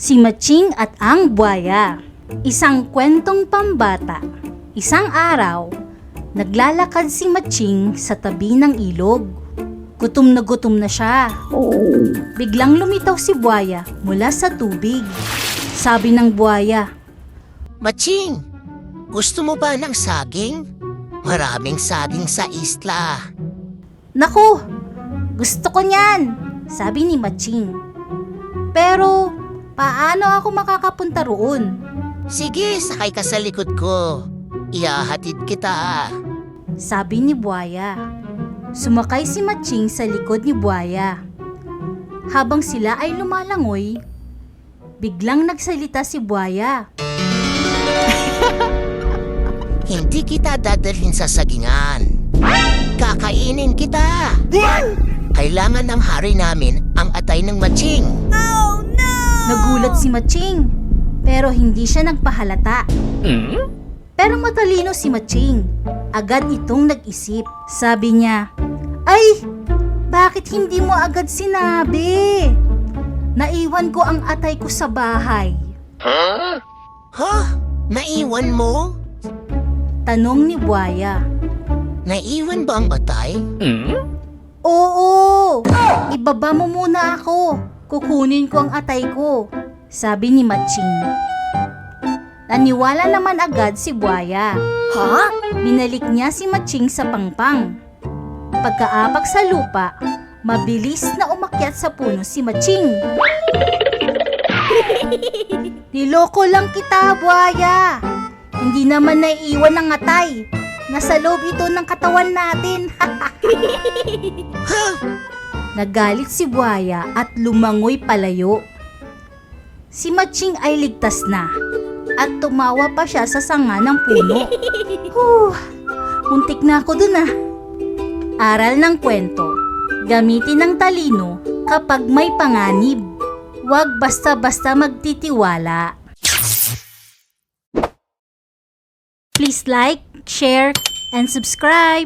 Si Matching at ang Buwaya. Isang kwentong pambata. Isang araw, naglalakad si Matching sa tabi ng ilog. Gutom na siya. Biglang lumitaw si Buwaya mula sa tubig. Sabi ng Buwaya, Matching, gusto mo ba ng saging? Maraming saging sa isla. "Naku, gusto ko niyan," sabi ni Matching. "Pero, paano ako makakapunta roon?" Sige, sakay ka sa likod ko. Ihahatid kita. Sabi ni Buwaya. Sumakay si Matching sa likod ni Buwaya. Habang sila ay lumalangoy, biglang nagsalita si Buwaya. Hindi kita dadalhin sa sagingan. Kakainin kita. Kailangan ng hari namin ang atay ng Matching. Nagulat si Matching, pero hindi siya nagpahalata. Pero matalino si Matching. Agad itong nag-isip. Sabi niya, "Ay, bakit hindi mo agad sinabi? Naiwan ko ang atay ko sa bahay." Ha? Naiwan mo? Tanong ni Buwaya. Naiwan ba ang atay? "Oo, ibaba mo muna ako. Kukunin ko ang atay ko," sabi ni Matching. Naniwala naman agad si Buwaya. Binalik niya si Matching sa pangpang. Pagkaapak sa lupa, mabilis na umakyat sa puno si Matching. "Niloko lang kita, Buwaya. Hindi naman naiiwan ang atay. Nasa loob ito ng katawan natin." Nagalit si Buwaya at lumangoy palayo. Si Matching ay ligtas na at tumawa pa siya sa sanga ng puno. Muntik na ako dun ah. Aral ng kwento, gamitin ng talino kapag may panganib. Huwag basta-basta magtitiwala. Please like, share, and subscribe.